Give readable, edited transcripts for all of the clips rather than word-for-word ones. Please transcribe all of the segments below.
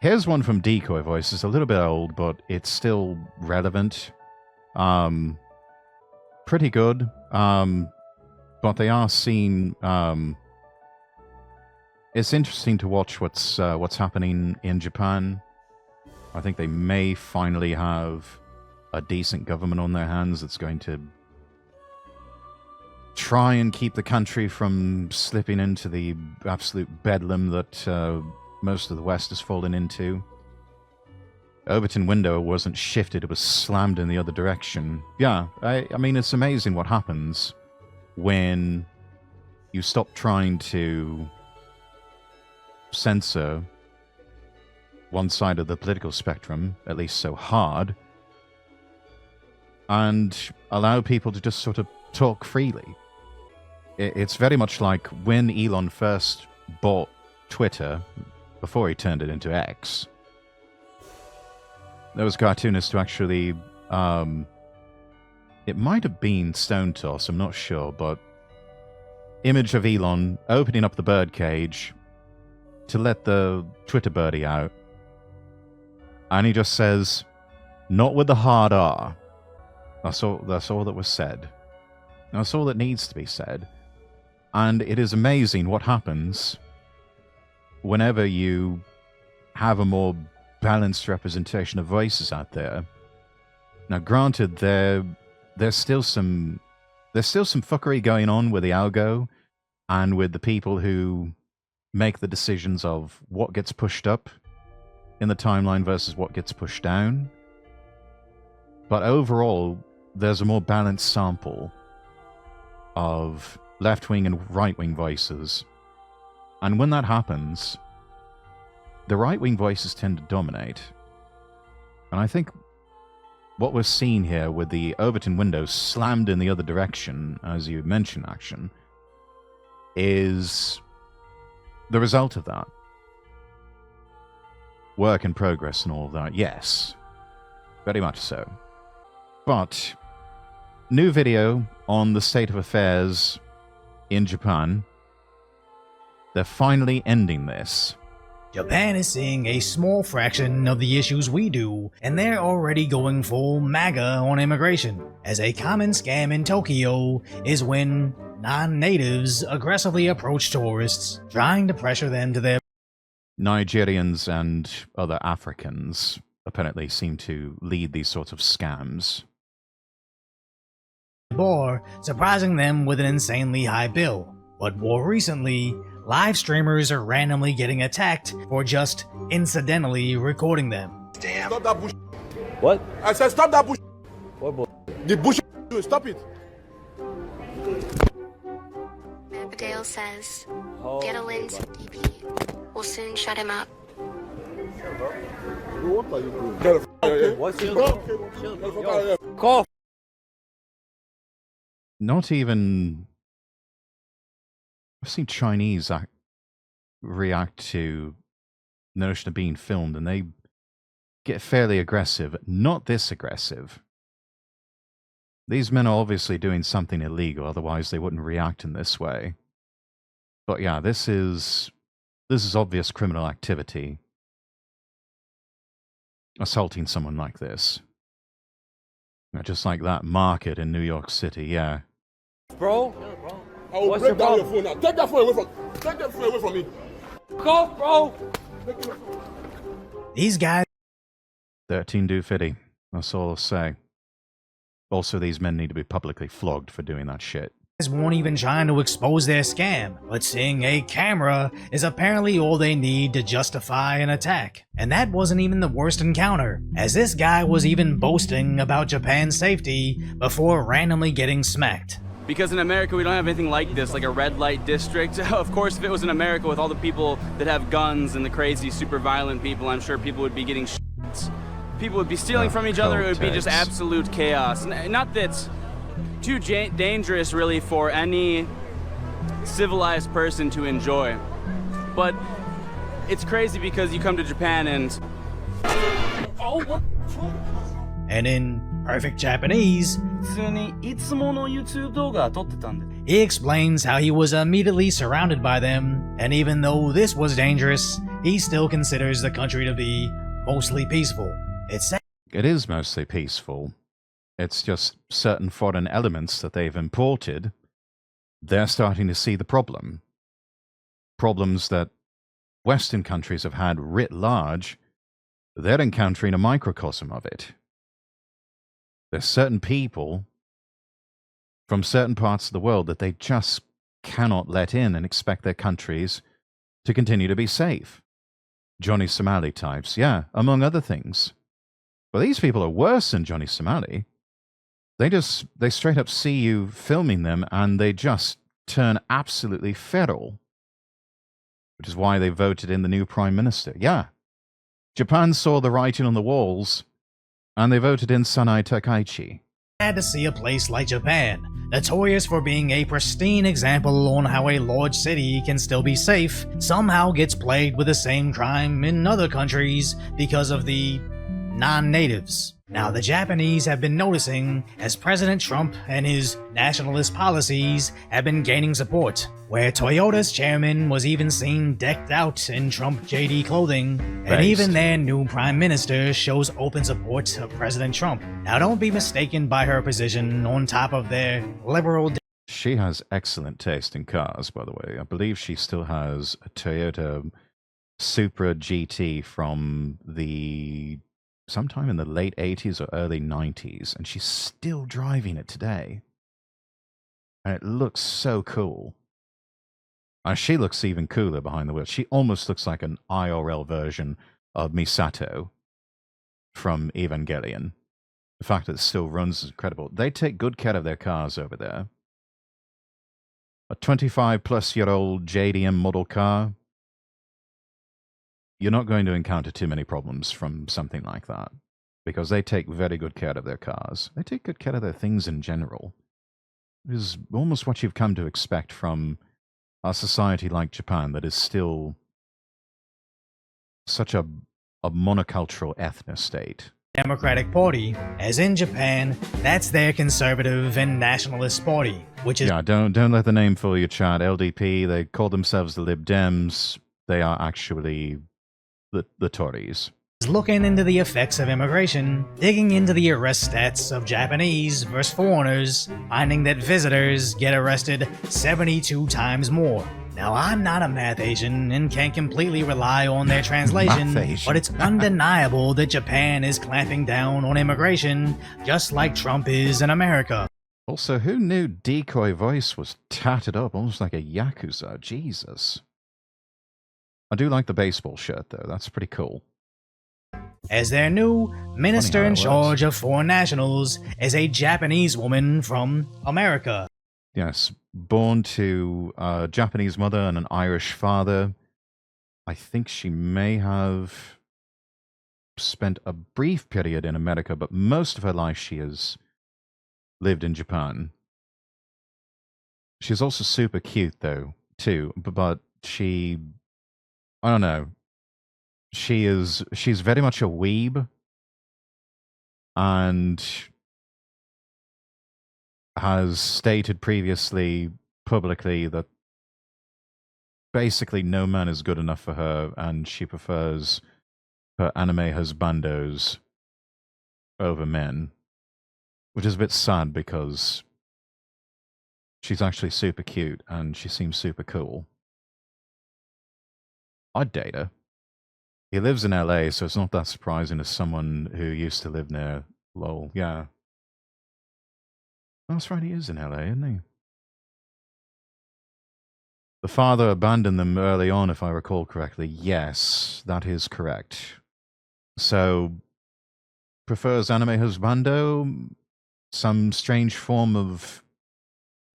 Here's one from Decoy Voice. It's a little bit old, but it's still relevant. Pretty good. But they are seen. It's interesting to watch what's happening in Japan. I think they may finally have a decent government on their hands that's going to try and keep the country from slipping into the absolute bedlam that most of the West has fallen into. Overton window wasn't shifted, it was slammed in the other direction. Yeah, I mean, it's amazing what happens when you stop trying to censor one side of the political spectrum, at least so hard, and allow people to just sort of talk freely. It's very much like when Elon first bought Twitter, before he turned it into X. There was cartoonists who actually, it might have been Stone Toss, I'm not sure, but image of Elon opening up the birdcage to let the Twitter birdie out. And he just says, "Not with the hard R." That's all that was said. That's all that needs to be said. And it is amazing what happens whenever you have a more balanced representation of voices out there. Now, granted, there's still some fuckery going on with the algo and with the people who make the decisions of what gets pushed up in the timeline versus what gets pushed down. But overall, there's a more balanced sample of left-wing and right-wing voices. And when that happens, the right-wing voices tend to dominate. And I think what we're seeing here with the Overton window slammed in the other direction, as you mentioned, Action, is the result of that. Work in progress and all of that, yes. Very much so. But new video on the state of affairs in Japan. They're finally ending this. Japan is seeing a small fraction of the issues we do, and they're already going full MAGA on immigration, as a common scam in Tokyo is when non-natives aggressively approach tourists, trying to pressure them to their Nigerians and other Africans apparently seem to lead these sorts of scams. bar, surprising them with an insanely high bill. But more recently, live streamers are randomly getting attacked for just incidentally recording them. Damn. Stop that bush. What? I said stop that bush. What bull? The bush. Stop it. Abigail says, Oh, get a lens DP. We'll soon shut him up. What are you doing? Get the f*** out of here. What's your Get the fuck out of here. Call. Not even... I've seen Chinese react to the notion of being filmed, and they get fairly aggressive. Not this aggressive. These men are obviously doing something illegal, otherwise they wouldn't react in this way. But yeah, this is obvious criminal activity. Assaulting someone like this. Just like that market in New York City, yeah. Bro? I will What's break your down your problem? phone now. Take that phone away from. Take that phone away from me. Go, bro! These guys 13 do 50. That's all I'll say. Also, these men need to be publicly flogged for doing that shit. won't even trying to expose their scam, but seeing a camera is apparently all they need to justify an attack. And that wasn't even the worst encounter, as this guy was even boasting about Japan's safety before randomly getting smacked. Because in America, we don't have anything like this, like a red light district. Of course, if it was in America with all the people that have guns and the crazy, super violent people, I'm sure people would be getting shits. People would be stealing from each other. It would be just absolute chaos. Not that too dangerous, really, for any civilized person to enjoy. But it's crazy because you come to Japan and... Oh, what? And in perfect Japanese, he explains how he was immediately surrounded by them, and even though this was dangerous, he still considers the country to be mostly peaceful. It's sad. It is mostly peaceful. It's just certain foreign elements that they've imported, they're starting to see the problem. Problems that Western countries have had writ large, they're encountering a microcosm of it. There's certain people from certain parts of the world that they just cannot let in and expect their countries to continue to be safe. Johnny Somali types, yeah, among other things. But these people are worse than Johnny Somali. They straight up see you filming them and they just turn absolutely feral. Which is why they voted in the new prime minister. Yeah. Japan saw the writing on the walls and they voted in Sanai Takaichi. Sad to see a place like Japan, notorious for being a pristine example on how a large city can still be safe, somehow gets plagued with the same crime in other countries because of the non-natives. Now, the Japanese have been noticing as President Trump and his nationalist policies have been gaining support, where Toyota's chairman was even seen decked out in Trump JD clothing, and even their new prime minister shows open support of President Trump. Now, don't be mistaken by her position on top of their liberal. She has excellent taste in cars, by the way. I believe she still has a Toyota Supra GT from sometime in the late 80s or early 90s, and she's still driving it today. And it looks so cool. And she looks even cooler behind the wheel. She almost looks like an IRL version of Misato from Evangelion. The fact that it still runs is incredible. They take good care of their cars over there. A 25-plus-year-old JDM model car, you're not going to encounter too many problems from something like that because they take very good care of their cars. They take good care of their things in general. It is almost what you've come to expect from a society like Japan that is still such a monocultural ethno state. Democratic Party, as in Japan, that's their conservative and nationalist party, which is... Yeah, don't let the name fool you, Chad. LDP, they call themselves the Lib Dems. They are actually the Tories. Looking into the effects of immigration, digging into the arrest stats of Japanese versus foreigners, finding that visitors get arrested 72 times more. Now, I'm not a math Asian and can't completely rely on their translation, but it's undeniable that Japan is clamping down on immigration, just like Trump is in America. Also, who knew Decoy voice was tatted up almost like a Yakuza? Jesus. I do like the baseball shirt, though. That's pretty cool. As their new minister in charge of foreign nationals is a Japanese woman from America. Yes, born to a Japanese mother and an Irish father. I think she may have spent a brief period in America, but most of her life she has lived in Japan. She's also super cute, though, too, but she... I don't know. She's very much a weeb and has stated previously publicly that basically no man is good enough for her and she prefers her anime husbandos over men, which is a bit sad because she's actually super cute and she seems super cool. I'd date her. He lives in LA, so it's not that surprising as someone who used to live near Lowell. Yeah. That's right, he is in LA, isn't he? The father abandoned them early on, if I recall correctly. Yes, that is correct. So, prefers anime husbando? Some strange form of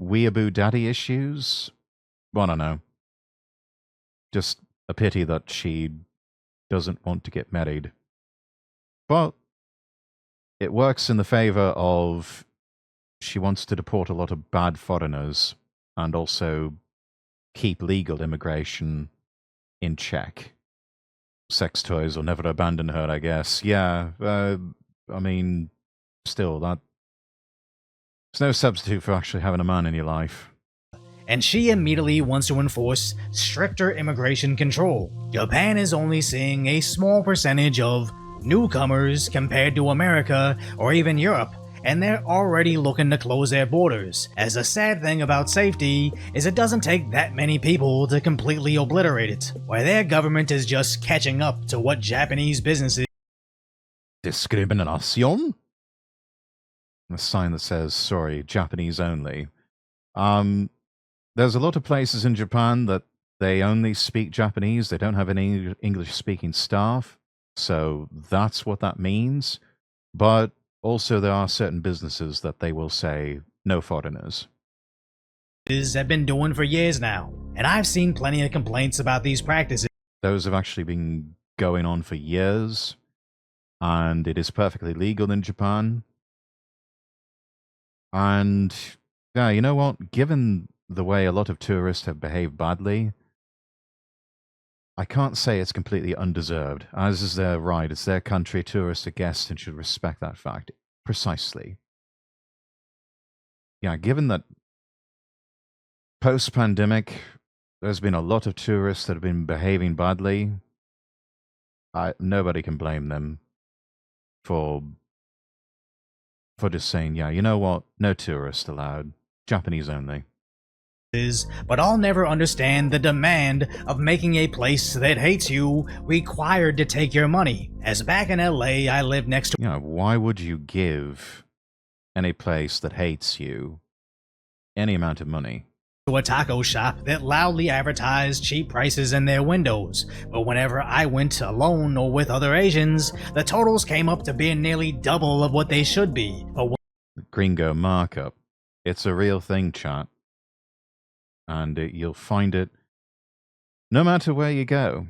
weeaboo daddy issues? Well, I don't know. Just a pity that she doesn't want to get married. But it works in the favor of she wants to deport a lot of bad foreigners and also keep legal immigration in check. Sex toys will never abandon her, I guess. Yeah, I mean, still, that... There's no substitute for actually having a man in your life. and she immediately wants to enforce stricter immigration control. Japan is only seeing a small percentage of newcomers compared to America or even Europe, and they're already looking to close their borders, as the sad thing about safety is it doesn't take that many people to completely obliterate it, where their government is just catching up to what Japanese businesses Discrimination? A sign that says, sorry, Japanese only. There's a lot of places in Japan that they only speak Japanese. They don't have any English-speaking staff. So that's what that means. But also there are certain businesses that they will say, no foreigners. have been doing for years now, and I've seen plenty of complaints about these practices. Those have actually been going on for years, and it is perfectly legal in Japan. And yeah, you know what? Given the way a lot of tourists have behaved badly, I can't say it's completely undeserved, as is their right. It's their country, tourists are guests, and should respect that fact. Precisely. Yeah, given that post-pandemic, there's been a lot of tourists that have been behaving badly, nobody can blame them for just saying, yeah, you know what? No tourists allowed. Japanese only. But I'll never understand the demand of making a place that hates you required to take your money. As back in LA, I lived next to Why would you give any place that hates you any amount of money? a taco shop that loudly advertised cheap prices in their windows, but whenever I went alone or with other Asians, the totals came up to being nearly double of what they should be. But Gringo markup. It's a real thing, chat. And you'll find it no matter where you go.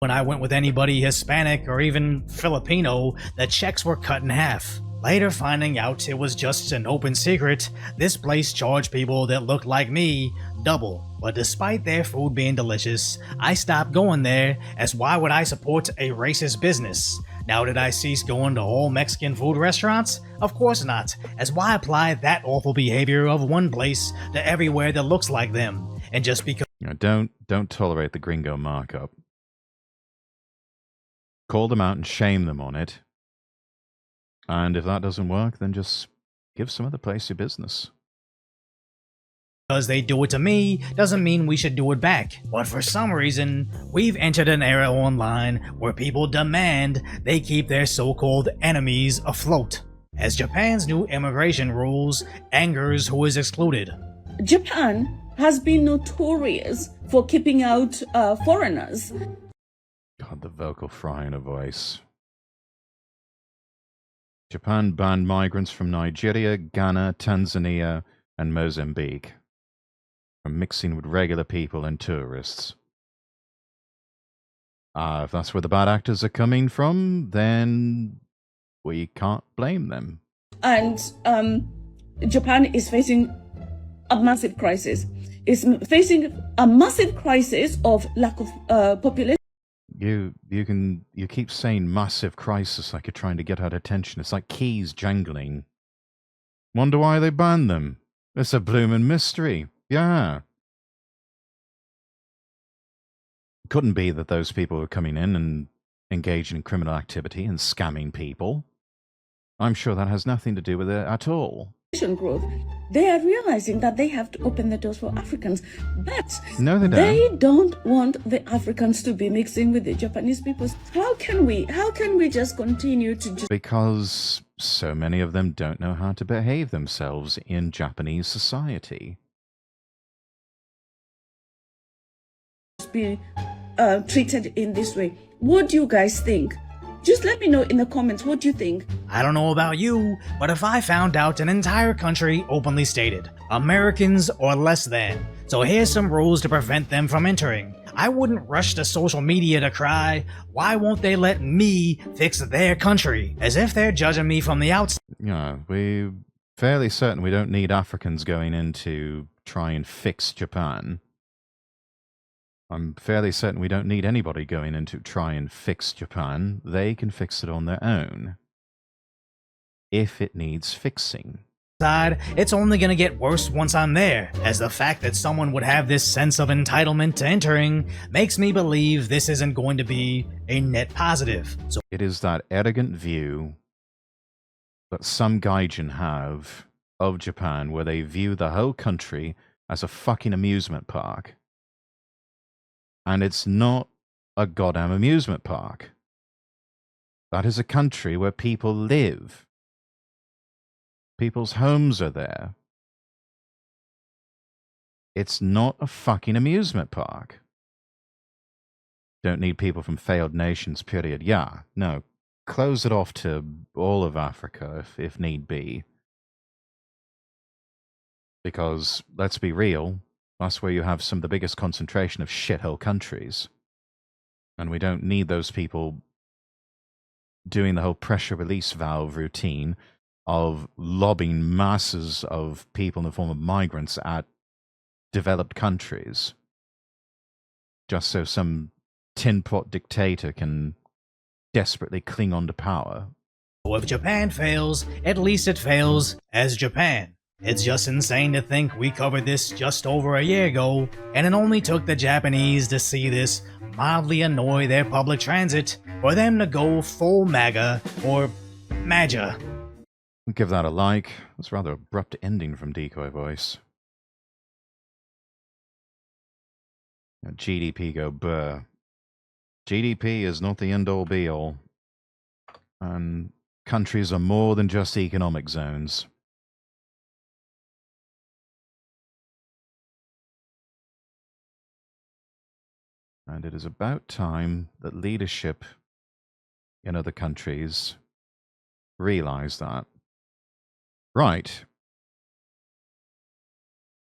when I went with anybody Hispanic or even Filipino, the checks were cut in half. Later finding out it was just an open secret, this place charged people that looked like me double. But despite their food being delicious, I stopped going there, as why would I support a racist business? Now did I cease going to all Mexican food restaurants? Of course not, as why apply that awful behavior of one place to everywhere that looks like them? And just because Don't tolerate the gringo markup. Call them out and shame them on it. And if that doesn't work, then just give some other place your business. they do it to me doesn't mean we should do it back. But for some reason, we've entered an era online where people demand they keep their so-called enemies afloat. As Japan's new immigration rules angers who is excluded. Japan has been notorious for keeping out foreigners. God, the vocal fry in a voice. Japan banned migrants from Nigeria, Ghana, Tanzania, and Mozambique from mixing with regular people and tourists. If that's where the bad actors are coming from, then we can't blame them. And Japan is facing a massive crisis. It's facing a massive crisis of lack of population. You keep saying massive crisis like you're trying to get our attention. It's like keys jangling. Wonder why they banned them. It's a bloomin' mystery. Yeah. Couldn't be that those people were coming in and engaging in criminal activity and scamming people. I'm sure that has nothing to do with it at all. Growth. They are realizing that they have to open the doors for Africans, but no, they don't. They don't want the Africans to be mixing with the Japanese people. How can we just continue to just... Because so many of them don't know how to behave themselves in Japanese society. Be treated in this way. What do you guys think? Just let me know in the comments, what do you think? I don't know about you, but if I found out an entire country openly stated, Americans or less than, so here's some rules to prevent them from entering, I wouldn't rush to social media to cry, why won't they let me fix their country? As if they're judging me from the outside. Yeah, we're fairly certain we don't need Africans going in to try and fix Japan. I'm fairly certain we don't need anybody going in to try and fix Japan. They can fix it on their own. If it needs fixing. side, it's only gonna get worse once I'm there, as the fact that someone would have this sense of entitlement to entering makes me believe this isn't going to be a net positive. So It is that arrogant view that some gaijin have of Japan where they view the whole country as a fucking amusement park. And it's not a goddamn amusement park. That is a country where people live. People's homes are there. It's not a fucking amusement park. Don't need people from failed nations, period. Yeah, no. Close it off to all of Africa if need be. Because, let's be real, that's where you have some of the biggest concentration of shithole countries. And we don't need those people doing the whole pressure release valve routine of lobbing masses of people in the form of migrants at developed countries just so some tin pot dictator can desperately cling on to power. if Japan fails, at least it fails as Japan. It's just insane to think we covered this just over a year ago, and it only took the Japanese to see this mildly annoy their public transit for them to go full MAGA or MAGA. Give that a like. That's a rather abrupt ending from Decoy Voice. GDP go burr. GDP is not the end-all be-all. And countries are more than just economic zones. And it is about time that leadership in other countries realize that. Right.